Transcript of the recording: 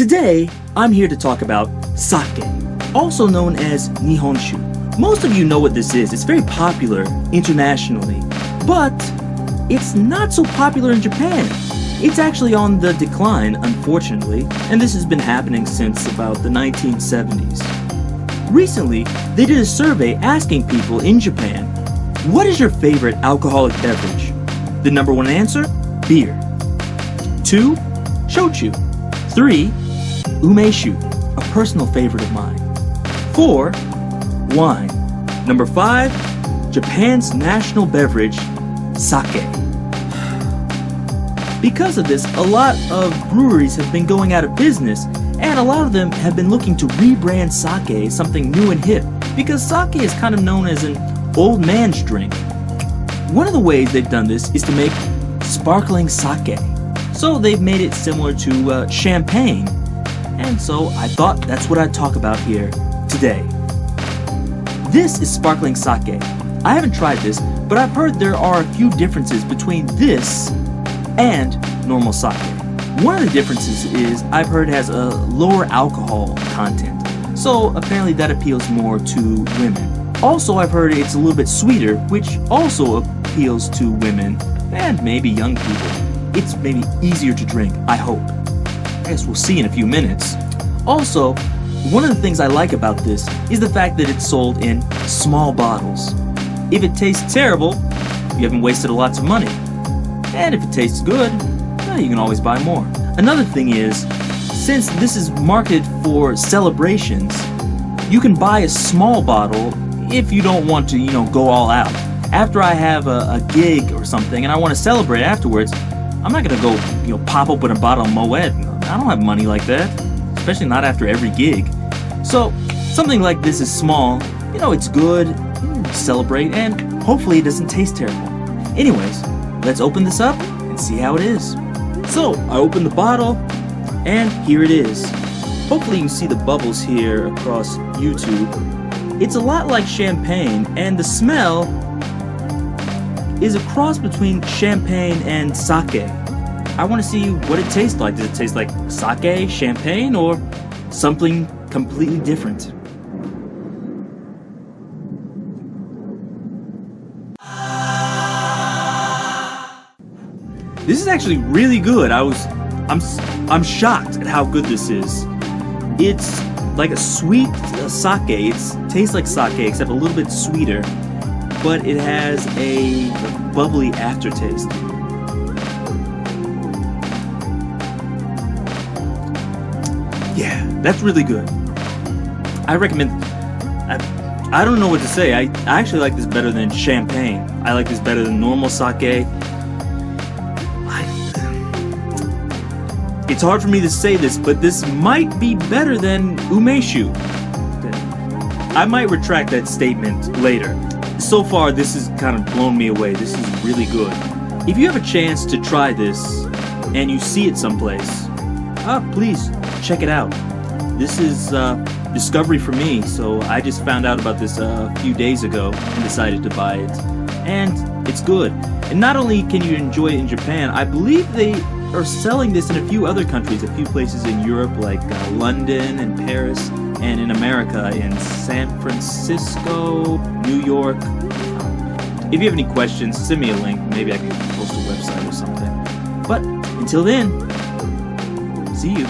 Today, I'm here to talk about sake, also known as Nihonshu. Most of you know what this is. It's very popular internationally, but it's not so popular in Japan. It's actually on the decline, unfortunately, and this has been happening since about the 1970s. Recently, they did a survey asking people in Japan, what is your favorite alcoholic beverage? The number one answer, beer. 2, shochu. 3, umeshu, a personal favorite of mine. 4, wine. Number 5, Japan's national beverage, sake. Because of this, a lot of breweries have been going out of business, and a lot of them have been looking to rebrand sake as something new and hip, because sake is kind of known as an old man's drink. One of the ways they've done this is to make sparkling sake. So they've made it similar to champagne, and so I thought that's what I'd talk about here today. This is sparkling sake. I haven't tried this, but I've heard there are a few differences between this and normal sake. One of the differences is I've heard it has a lower alcohol content, so apparently that appeals more to women. Also, I've heard it's a little bit sweeter, which also appeals to women and maybe young people. It's maybe easier to drink, I hope. I guess we'll see in a few minutes. Also, one of the things I like about this is the fact that it's sold in small bottles. If it tastes terrible, you haven't wasted lots of money. And if it tastes good, you can always buy more. Another thing is, since this is marketed for celebrations, you can buy a small bottle if you don't want to, go all out. After I have a gig or something and I want to celebrate afterwards, I'm not gonna go, pop open a bottle of Moet. I don't have money like that, especially not after every gig. So something like this is small, it's good, celebrate, and hopefully it doesn't taste terrible. Anyways, let's open this up and see how it is. So I opened the bottle, and here it is. Hopefully you can see the bubbles here across YouTube. It's a lot like champagne, and the smell is a cross between champagne and sake. I want to see what it tastes like. Does it taste like sake, champagne, or something completely different? This is actually really good. I'm shocked at how good this is. It's like a sweet sake. It tastes like sake except a little bit sweeter, but it has a bubbly aftertaste. Yeah, that's really good. I recommend. I don't know what to say. I actually like this better than champagne. I like this better than normal sake. It's hard for me to say this, but this might be better than umeshu. I might retract that statement later. So far, this has kind of blown me away. This is really good. If you have a chance to try this, and you see it someplace, please check it out. This is discovery for me, so I just found out about this a few days ago and decided to buy it. And it's good. And not only can you enjoy it in Japan, I believe they are selling this in a few other countries, a few places in Europe like London and Paris, and in America in San Francisco, New York. If you have any questions, send me a link. Maybe I can post a website or something. But until then, see you.